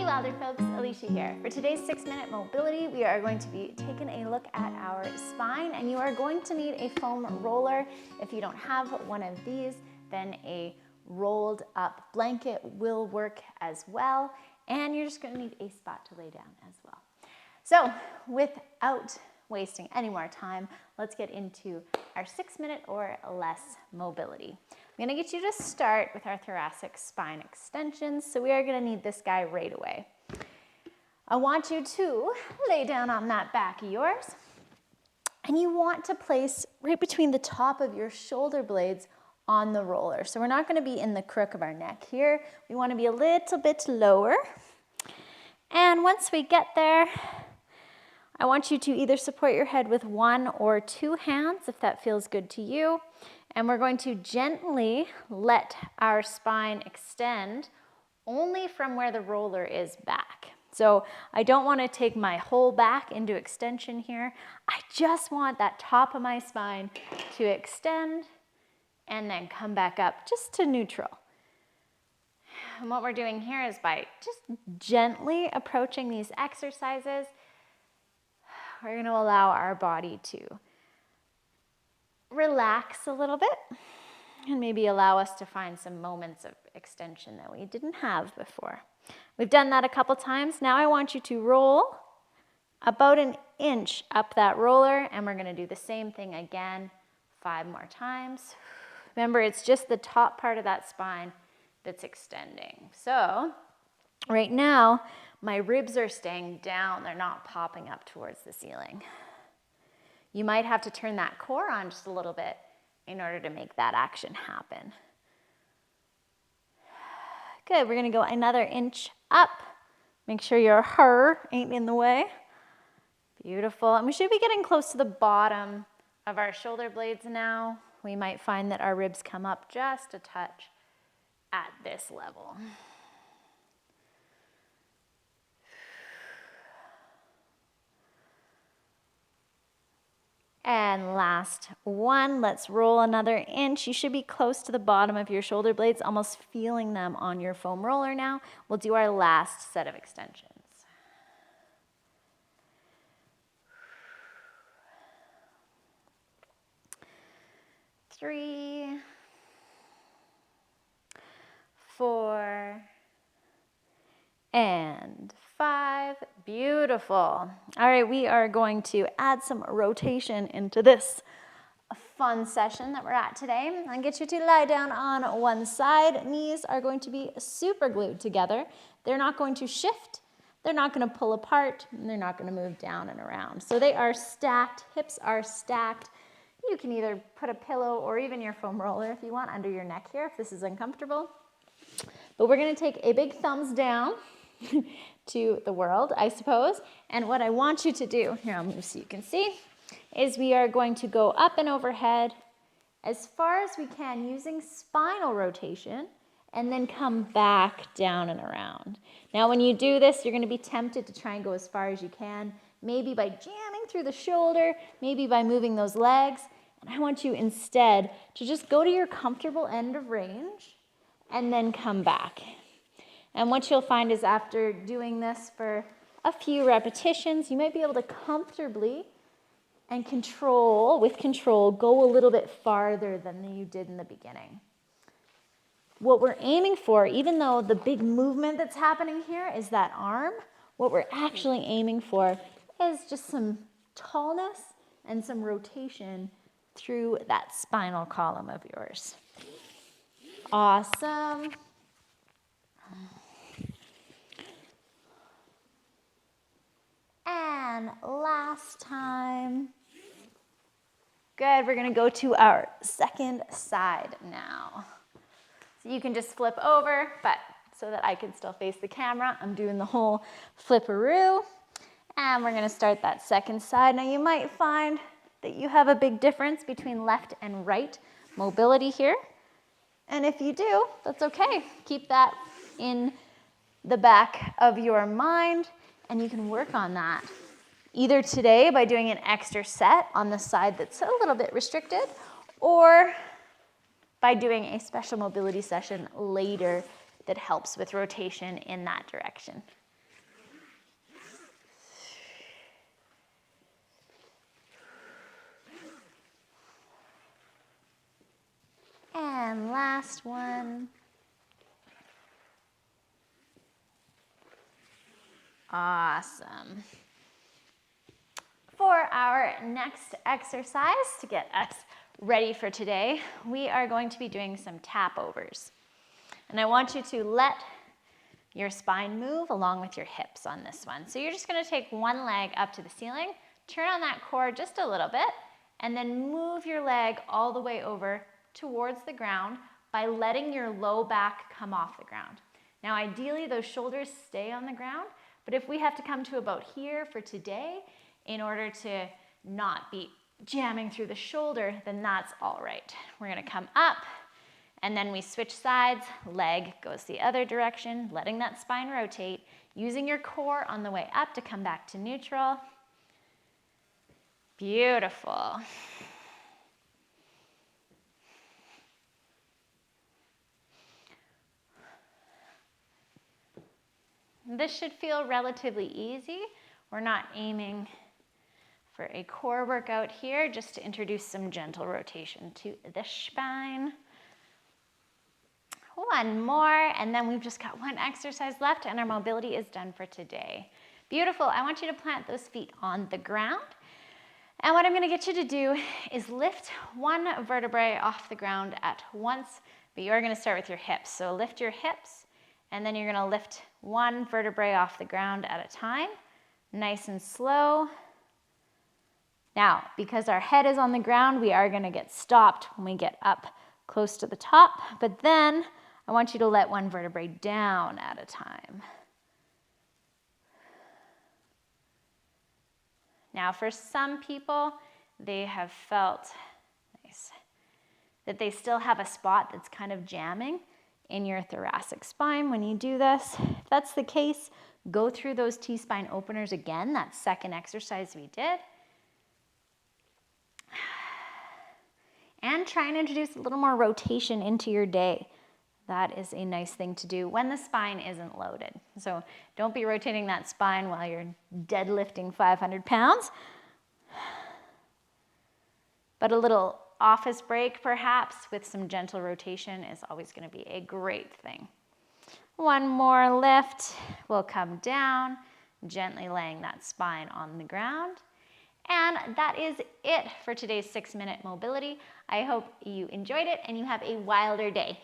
Wilder folks, Alicia here. For today's 6-minute mobility, we are going to be taking a look at our spine, and you are going to need a foam roller. If you don't have one of these, then a rolled up blanket will work as well, and you're just going to need a spot to lay down as well. So without wasting any more time, let's get into our 6-minute or less mobility. I'm going to get you to start with our thoracic spine extensions, so we are going to need this guy right away. I want you to lay down on that back of yours, and you want to place right between the top of your shoulder blades on the roller. So we're not going to be in the crook of our neck here. We want to be a little bit lower. And once we get there, I want you to either support your head with 1 or 2 hands, if that feels good to you. And we're going to gently let our spine extend only from where the roller is back. So I don't want to take my whole back into extension here. I just want that top of my spine to extend and then come back up just to neutral. And what we're doing here is by just gently approaching these exercises, we're going to allow our body to relax a little bit and maybe allow us to find some moments of extension that we didn't have before. We've done that a couple times. Now I want you to roll about 1 inch up that roller, and we're going to do the same thing again 5 more times. Remember, it's just the top part of that spine that's extending. So right now, my ribs are staying down. They're not popping up towards the ceiling. You might have to turn that core on just a little bit in order to make that action happen. Good, we're gonna go another inch up. Make sure your hair ain't in the way. Beautiful, and we should be getting close to the bottom of our shoulder blades now. We might find that our ribs come up just a touch at this level. And last one, let's roll another inch. You should be close to the bottom of your shoulder blades, almost feeling them on your foam roller now. We'll do our last set of extensions. Three, 4, and 5. Beautiful. All right, we are going to add some rotation into this fun session that we're at today. I'll get you to lie down on one side. Knees are going to be super glued together. They're not going to shift. They're not going to pull apart. And they're not going to move down and around. So they are stacked. Hips are stacked. You can either put a pillow or even your foam roller if you want under your neck here if this is uncomfortable. But we're going to take a big thumbs down to the world, I suppose. And what I want you to do, here I'll move so you can see, is we are going to go up and overhead as far as we can using spinal rotation and then come back down and around. Now when you do this, you're going to be tempted to try and go as far as you can, maybe by jamming through the shoulder, maybe by moving those legs. And I want you instead to just go to your comfortable end of range and then come back. And what you'll find is after doing this for a few repetitions, you might be able to comfortably and with control, go a little bit farther than you did in the beginning. What we're aiming for, even though the big movement that's happening here is that arm, what we're actually aiming for is just some tallness and some rotation through that spinal column of yours. Awesome. And last time. Good, we're gonna go to our second side now. So you can just flip over, but so that I can still face the camera, I'm doing the whole flipperoo. And we're gonna start that second side. Now you might find that you have a big difference between left and right mobility here. And if you do, that's okay. Keep that in the back of your mind, and you can work on that either today by doing an extra set on the side that's a little bit restricted, or by doing a special mobility session later that helps with rotation in that direction. And last one. Awesome. For our next exercise to get us ready for today, we are going to be doing some tap overs. And I want you to let your spine move along with your hips on this one. So you're just going to take one leg up to the ceiling, turn on that core just a little bit, and then move your leg all the way over towards the ground by letting your low back come off the ground. Now ideally those shoulders stay on the ground, but if we have to come to about here for today in order to not be jamming through the shoulder, then that's all right. We're going to come up and then we switch sides, leg goes the other direction, letting that spine rotate, using your core on the way up to come back to neutral. Beautiful. This should feel relatively easy. We're not aiming for a core workout here, just to introduce some gentle rotation to the spine. One more, and then we've just got one exercise left and our mobility is done for today. Beautiful. I want you to plant those feet on the ground. And what I'm going to get you to do is lift one vertebrae off the ground at once, but you're going to start with your hips. So lift your hips, and then you're going to lift one vertebrae off the ground at a time, nice and slow. Now, because our head is on the ground, we are going to get stopped when we get up close to the top, but then I want you to let one vertebrae down at a time. Now, for some people, they have felt that they still have a spot that's kind of jamming in your thoracic spine when you do this. If that's the case, go through those T-spine openers again, that second exercise we did. And try and introduce a little more rotation into your day. That is a nice thing to do when the spine isn't loaded. So don't be rotating that spine while you're deadlifting 500 pounds. But a little office break, perhaps, with some gentle rotation is always going to be a great thing. One more lift. We'll come down, gently laying that spine on the ground. And that is it for today's 6-minute mobility. I hope you enjoyed it and you have a wilder day.